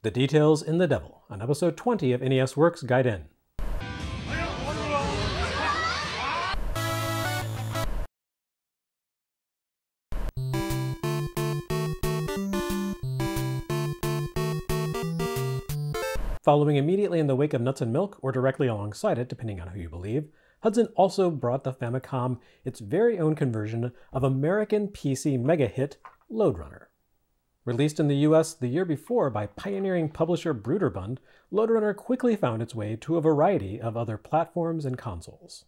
The Details in the Devil, on episode 20 of NES Works Gaiden. Following immediately in the wake of Nuts and Milk, or directly alongside it, depending on who you believe, Hudson also brought the Famicom its very own conversion of American PC mega hit Lode Runner. Released in the US the year before by pioneering publisher Broderbund, Lode Runner quickly found its way to a variety of other platforms and consoles.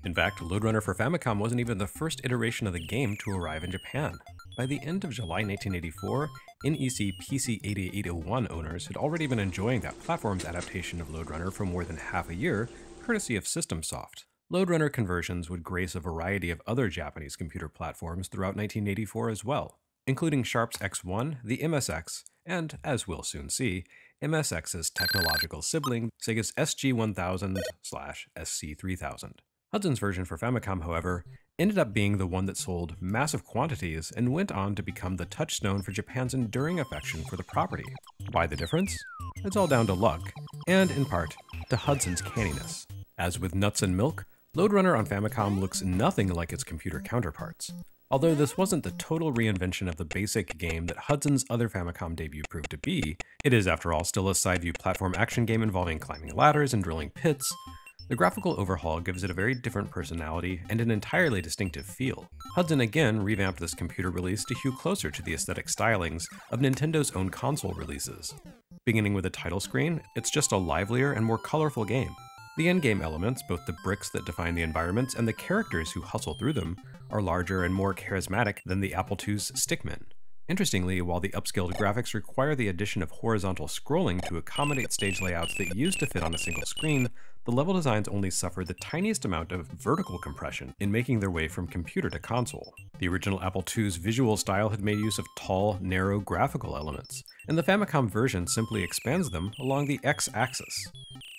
In fact, Lode Runner for Famicom wasn't even the first iteration of the game to arrive in Japan. By the end of July 1984, NEC PC-8801 owners had already been enjoying that platform's adaptation of Lode Runner for more than half a year, courtesy of System Soft. Lode Runner conversions would grace a variety of other Japanese computer platforms throughout 1984 as well, including Sharp's X1, the MSX, and, as we'll soon see, MSX's technological sibling, Sega's SG-1000/SC-3000. Hudson's version for Famicom, however, ended up being the one that sold massive quantities and went on to become the touchstone for Japan's enduring affection for the property. Why the difference? It's all down to luck, and in part, to Hudson's canniness. As with Nuts and Milk, Lode Runner on Famicom looks nothing like its computer counterparts. Although this wasn't the total reinvention of the basic game that Hudson's other Famicom debut proved to be, it is, after all, still a side-view platform action game involving climbing ladders and drilling pits. The graphical overhaul gives it a very different personality and an entirely distinctive feel. Hudson again revamped this computer release to hew closer to the aesthetic stylings of Nintendo's own console releases. Beginning with a title screen, it's just a livelier and more colorful game. The endgame elements, both the bricks that define the environments and the characters who hustle through them, are larger and more charismatic than the Apple II's Stickman. Interestingly, while the upscaled graphics require the addition of horizontal scrolling to accommodate stage layouts that used to fit on a single screen, the level designs only suffer the tiniest amount of vertical compression in making their way from computer to console. The original Apple II's visual style had made use of tall, narrow graphical elements, and the Famicom version simply expands them along the x-axis.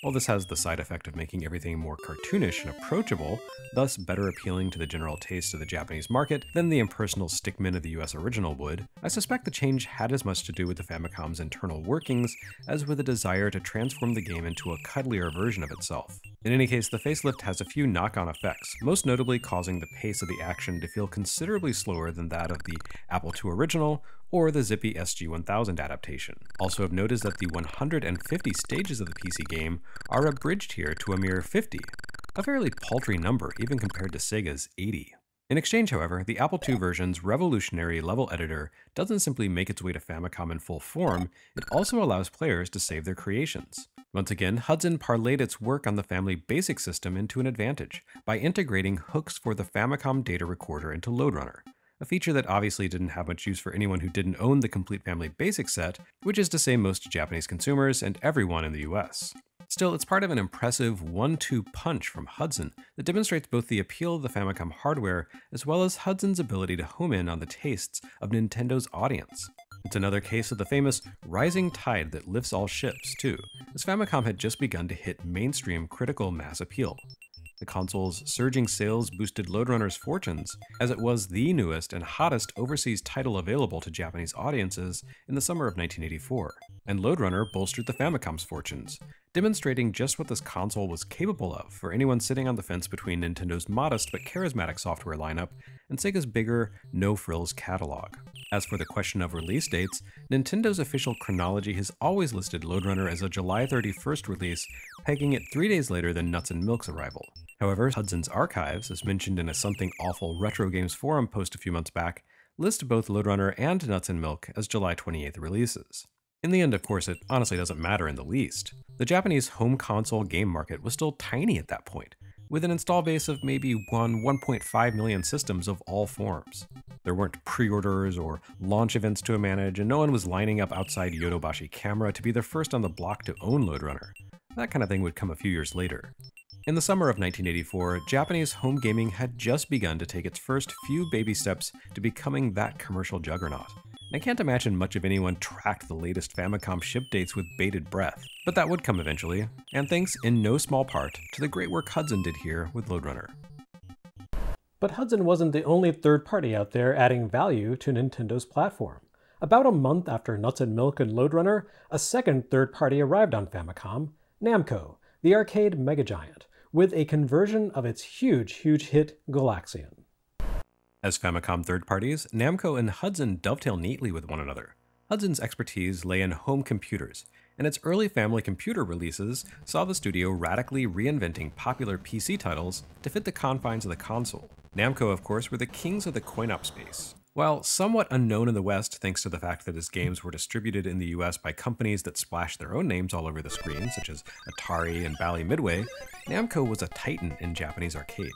While this has the side effect of making everything more cartoonish and approachable, thus better appealing to the general taste of the Japanese market than the impersonal stickman of the US original would, I suspect the change had as much to do with the Famicom's internal workings as with a desire to transform the game into a cuddlier version of itself. In any case, the facelift has a few knock-on effects, most notably causing the pace of the action to feel considerably slower than that of the Apple II original or the zippy SG-1000 adaptation. Also of note is that the 150 stages of the PC game are abridged here to a mere 50, a fairly paltry number even compared to Sega's 80. In exchange, however, the Apple II version's revolutionary level editor doesn't simply make its way to Famicom in full form, it also allows players to save their creations. Once again, Hudson parlayed its work on the Family Basic system into an advantage by integrating hooks for the Famicom data recorder into Lode Runner, a feature that obviously didn't have much use for anyone who didn't own the complete Family Basic set, which is to say most Japanese consumers and everyone in the US. Still, it's part of an impressive 1-2 punch from Hudson that demonstrates both the appeal of the Famicom hardware as well as Hudson's ability to home in on the tastes of Nintendo's audience. It's another case of the famous rising tide that lifts all ships, too, as Famicom had just begun to hit mainstream critical mass appeal. The console's surging sales boosted Lode Runner's fortunes, as it was the newest and hottest overseas title available to Japanese audiences in the summer of 1984, and Lode Runner bolstered the Famicom's fortunes, demonstrating just what this console was capable of for anyone sitting on the fence between Nintendo's modest but charismatic software lineup and Sega's bigger, no-frills catalog. As for the question of release dates, Nintendo's official chronology has always listed Lode Runner as a July 31st release, pegging it 3 days later than Nuts and Milk's arrival. However, Hudson's archives, as mentioned in a Something Awful Retro Games forum post a few months back, list both Lode Runner and Nuts and Milk as July 28th releases. In the end, of course, it honestly doesn't matter in the least. The Japanese home console game market was still tiny at that point, with an install base of maybe 1.5 million systems of all forms. There weren't pre-orders or launch events to manage, and no one was lining up outside Yodobashi Camera to be the first on the block to own Lode Runner. That kind of thing would come a few years later. In the summer of 1984, Japanese home gaming had just begun to take its first few baby steps to becoming that commercial juggernaut. I can't imagine much of anyone tracked the latest Famicom ship dates with bated breath, but that would come eventually, and thanks in no small part to the great work Hudson did here with Lode Runner. But Hudson wasn't the only third party out there adding value to Nintendo's platform. About a month after Nuts and Milk and Lode Runner, a second third party arrived on Famicom, Namco, the arcade megagiant, with a conversion of its huge hit Galaxian. As Famicom third parties, Namco and Hudson dovetail neatly with one another. Hudson's expertise lay in home computers, and its early family computer releases saw the studio radically reinventing popular PC titles to fit the confines of the console. Namco, of course, were the kings of the coin-op space. While somewhat unknown in the West thanks to the fact that its games were distributed in the US by companies that splashed their own names all over the screen, such as Atari and Bally Midway, Namco was a titan in Japanese arcades.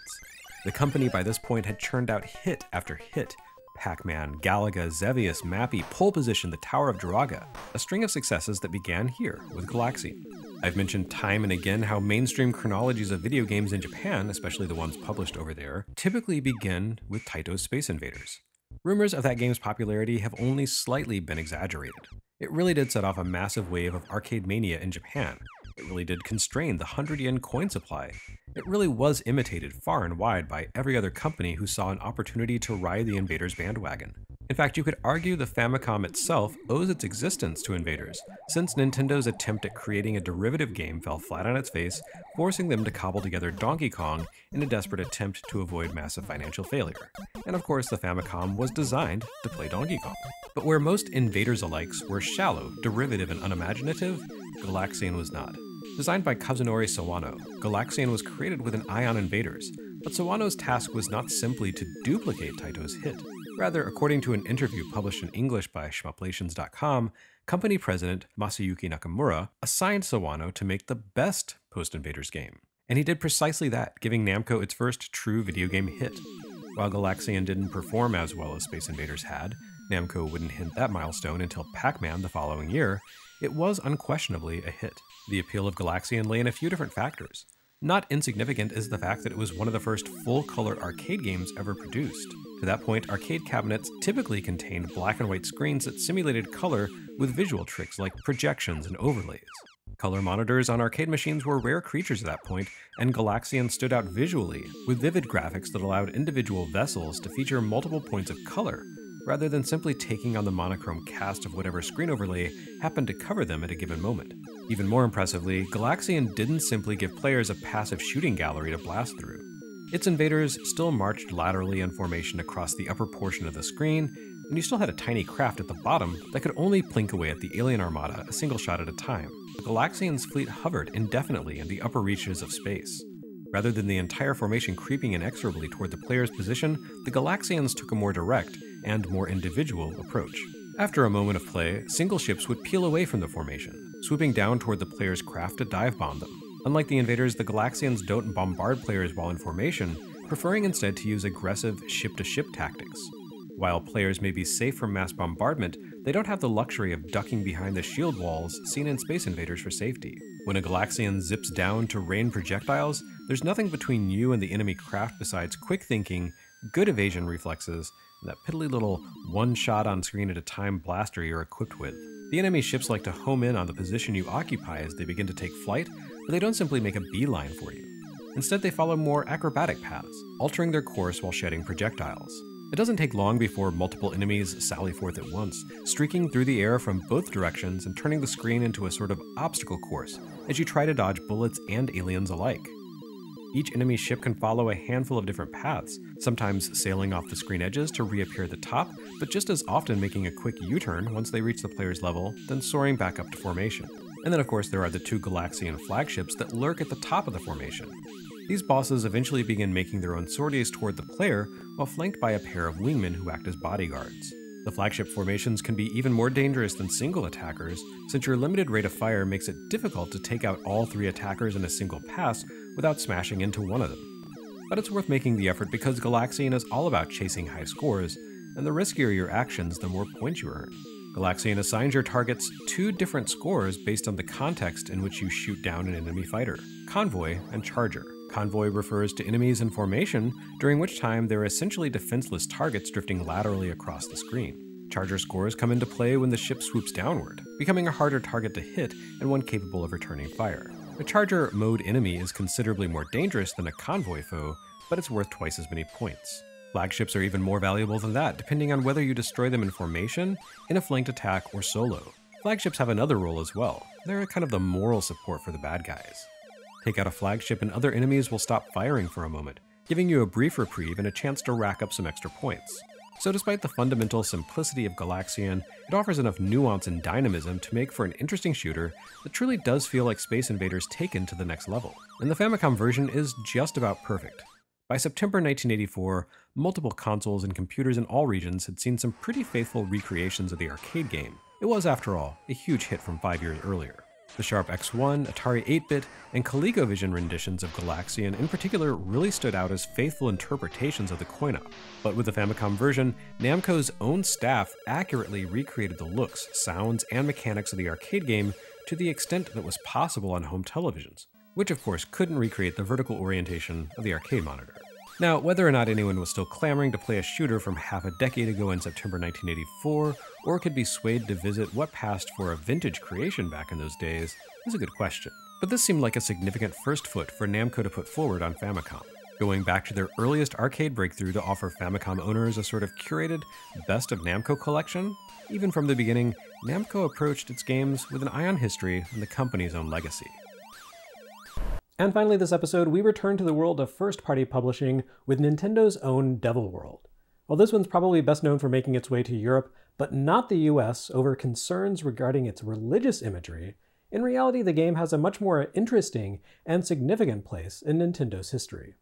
The company by this point had churned out hit after hit: PAC-MAN, Galaga, XEVIOUS, Mappy, Pole Position, The Tower of Draga, a string of successes that began here with Galaxian. I've mentioned time and again how mainstream chronologies of video games in Japan, especially the ones published over there, typically begin with Taito's Space Invaders. Rumors of that game's popularity have only slightly been exaggerated. It really did set off a massive wave of arcade mania in Japan. It really did constrain the 100-yen coin supply. It really was imitated far and wide by every other company who saw an opportunity to ride the Invaders bandwagon. In fact, you could argue the Famicom itself owes its existence to Invaders, since Nintendo's attempt at creating a derivative game fell flat on its face, forcing them to cobble together Donkey Kong in a desperate attempt to avoid massive financial failure. And of course, the Famicom was designed to play Donkey Kong. But where most Invaders alikes were shallow, derivative, and unimaginative, Galaxian was not. Designed by Kazunori Sawano, Galaxian was created with an eye on Invaders, but Sawano's task was not simply to duplicate Taito's hit. Rather, according to an interview published in English by shmuplations.com, company president Masayuki Nakamura assigned Sawano to make the best post-Invaders game. And he did precisely that, giving Namco its first true video game hit. While Galaxian didn't perform as well as Space Invaders had, Namco wouldn't hit that milestone until PAC-MAN the following year, it was unquestionably a hit. The appeal of Galaxian lay in a few different factors. Not insignificant is the fact that it was one of the first full-color arcade games ever produced. To that point, arcade cabinets typically contained black and white screens that simulated color with visual tricks like projections and overlays. Color monitors on arcade machines were rare creatures at that point, and Galaxian stood out visually, with vivid graphics that allowed individual vessels to feature multiple points of color, rather than simply taking on the monochrome cast of whatever screen overlay happened to cover them at a given moment. Even more impressively, Galaxian didn't simply give players a passive shooting gallery to blast through. Its invaders still marched laterally in formation across the upper portion of the screen, and you still had a tiny craft at the bottom that could only plink away at the alien armada a single shot at a time. The Galaxian's fleet hovered indefinitely in the upper reaches of space. Rather than the entire formation creeping inexorably toward the player's position, the Galaxians took a more direct and more individual approach. After a moment of play, single ships would peel away from the formation, swooping down toward the player's craft to dive bomb them. Unlike the Invaders, the Galaxians don't bombard players while in formation, preferring instead to use aggressive ship-to-ship tactics. While players may be safe from mass bombardment, they don't have the luxury of ducking behind the shield walls seen in Space Invaders for safety. When a Galaxian zips down to rain projectiles, there's nothing between you and the enemy craft besides quick thinking, good evasion reflexes, and that piddly little one shot on screen at a time blaster you're equipped with. The enemy ships like to home in on the position you occupy as they begin to take flight, but they don't simply make a beeline for you. Instead, they follow more acrobatic paths, altering their course while shedding projectiles. It doesn't take long before multiple enemies sally forth at once, streaking through the air from both directions and turning the screen into a sort of obstacle course as you try to dodge bullets and aliens alike. Each enemy ship can follow a handful of different paths, sometimes sailing off the screen edges to reappear at the top, but just as often making a quick U-turn once they reach the player's level, then soaring back up to formation. And then of course there are the two Galaxian flagships that lurk at the top of the formation. These bosses eventually begin making their own sorties toward the player, while flanked by a pair of wingmen who act as bodyguards. The flagship formations can be even more dangerous than single attackers, since your limited rate of fire makes it difficult to take out all three attackers in a single pass without smashing into one of them. But it's worth making the effort because Galaxian is all about chasing high scores, and the riskier your actions, the more points you earn. Galaxian assigns your targets two different scores based on the context in which you shoot down an enemy fighter: Convoy and Charger. Convoy refers to enemies in formation, during which time they're essentially defenseless targets drifting laterally across the screen. Charger scores come into play when the ship swoops downward, becoming a harder target to hit and one capable of returning fire. A Charger mode enemy is considerably more dangerous than a Convoy foe, but it's worth twice as many points. Flagships are even more valuable than that, depending on whether you destroy them in formation, in a flanked attack, or solo. Flagships have another role as well. They're kind of the moral support for the bad guys. Take out a flagship and other enemies will stop firing for a moment, giving you a brief reprieve and a chance to rack up some extra points. So despite the fundamental simplicity of Galaxian, it offers enough nuance and dynamism to make for an interesting shooter that truly does feel like Space Invaders taken to the next level. And the Famicom version is just about perfect. By September 1984, multiple consoles and computers in all regions had seen some pretty faithful recreations of the arcade game. It was, after all, a huge hit from 5 years earlier. The Sharp X1, Atari 8-bit, and ColecoVision renditions of Galaxian in particular really stood out as faithful interpretations of the coin-op. But with the Famicom version, Namco's own staff accurately recreated the looks, sounds, and mechanics of the arcade game to the extent that was possible on home televisions, which of course couldn't recreate the vertical orientation of the arcade monitor. Now, whether or not anyone was still clamoring to play a shooter from half a decade ago in September 1984, or could be swayed to visit what passed for a vintage creation back in those days, is a good question. But this seemed like a significant first foot for Namco to put forward on Famicom, going back to their earliest arcade breakthrough to offer Famicom owners a sort of curated Best of Namco collection. Even from the beginning, Namco approached its games with an eye on history and the company's own legacy. And finally this episode, we return to the world of first-party publishing with Nintendo's own Devil World. While this one's probably best known for making its way to Europe, but not the US, over concerns regarding its religious imagery, in reality the game has a much more interesting and significant place in Nintendo's history.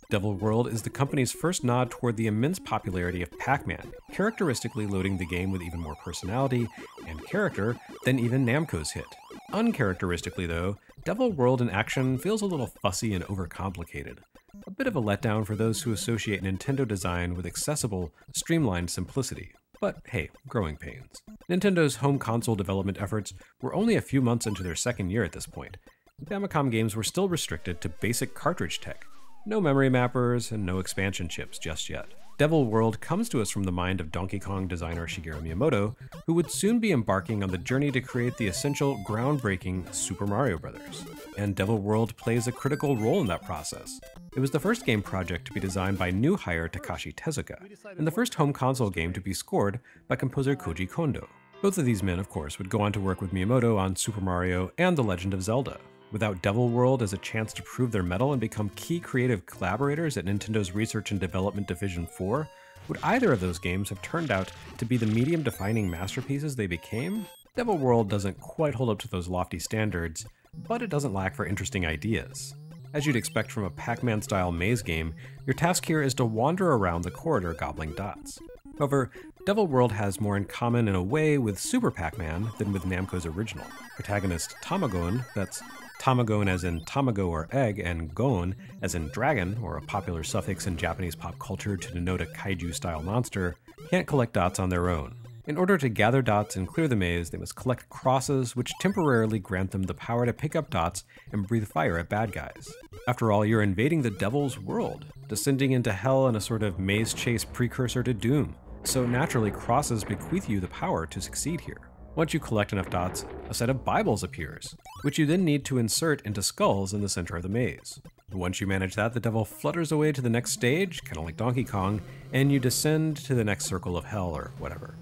Devil World is the company's first nod toward the immense popularity of Pac-Man, characteristically loading the game with even more personality and character than even Namco's hit. Uncharacteristically though, Devil World in action feels a little fussy and overcomplicated. A bit of a letdown for those who associate Nintendo design with accessible, streamlined simplicity. But hey, growing pains. Nintendo's home console development efforts were only a few months into their second year at this point. Famicom games were still restricted to basic cartridge tech. No memory mappers and no expansion chips just yet. Devil World comes to us from the mind of Donkey Kong designer Shigeru Miyamoto, who would soon be embarking on the journey to create the essential, groundbreaking Super Mario Bros. And Devil World plays a critical role in that process. It was the first game project to be designed by new hire Takashi Tezuka, and the first home console game to be scored by composer Koji Kondo. Both of these men, of course, would go on to work with Miyamoto on Super Mario and The Legend of Zelda. Without Devil World as a chance to prove their mettle and become key creative collaborators at Nintendo's Research and Development Division 4, would either of those games have turned out to be the medium-defining masterpieces they became? Devil World doesn't quite hold up to those lofty standards, but it doesn't lack for interesting ideas. As you'd expect from a Pac-Man style maze game, your task here is to wander around the corridor gobbling dots. However, Devil World has more in common in a way with Super Pac-Man than with Namco's original. Protagonist Tamagon, that's Tamagon as in tamago or egg, and gon as in dragon, or a popular suffix in Japanese pop culture to denote a kaiju-style monster, can't collect dots on their own. In order to gather dots and clear the maze, they must collect crosses, which temporarily grant them the power to pick up dots and breathe fire at bad guys. After all, you're invading the Devil's world, descending into hell in a sort of maze chase precursor to Doom, so naturally crosses bequeath you the power to succeed here. Once you collect enough dots, a set of Bibles appears, which you then need to insert into skulls in the center of the maze. Once you manage that, the devil flutters away to the next stage, kind of like Donkey Kong, and you descend to the next circle of hell or whatever.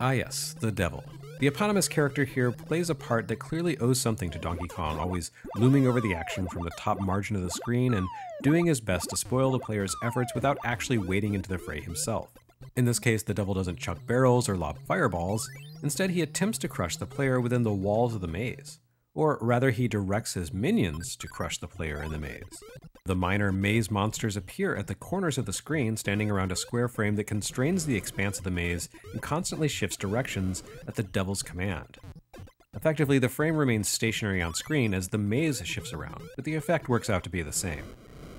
Ah yes, the devil. The eponymous character here plays a part that clearly owes something to Donkey Kong, always looming over the action from the top margin of the screen and doing his best to spoil the player's efforts without actually wading into the fray himself. In this case, the devil doesn't chuck barrels or lob fireballs. Instead, he attempts to crush the player within the walls of the maze. Or rather, he directs his minions to crush the player in the maze. The minor maze monsters appear at the corners of the screen, standing around a square frame that constrains the expanse of the maze and constantly shifts directions at the devil's command. Effectively, the frame remains stationary on screen as the maze shifts around, but the effect works out to be the same.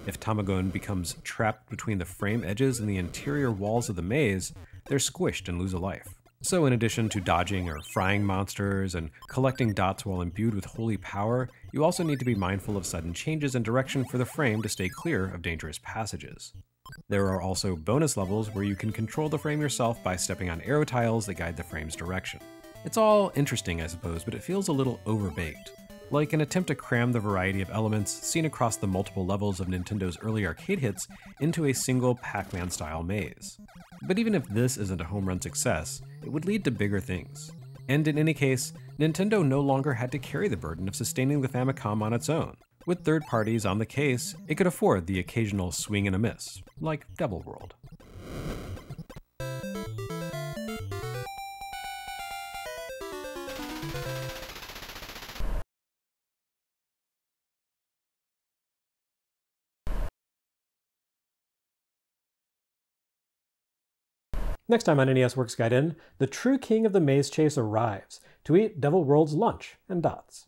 If Tamagon becomes trapped between the frame edges and the interior walls of the maze, they're squished and lose a life. So in addition to dodging or frying monsters and collecting dots while imbued with holy power, you also need to be mindful of sudden changes in direction for the frame to stay clear of dangerous passages. There are also bonus levels where you can control the frame yourself by stepping on arrow tiles that guide the frame's direction. It's all interesting, I suppose, but it feels a little overbaked. like an attempt to cram the variety of elements seen across the multiple levels of Nintendo's early arcade hits into a single Pac-Man style maze. But even if this isn't a home run success, it would lead to bigger things. And in any case, Nintendo no longer had to carry the burden of sustaining the Famicom on its own. With third parties on the case, it could afford the occasional swing and a miss, like Devil World. Next time on NES Works Gaiden, the true king of the maze chase arrives to eat Devil World's lunch and dots.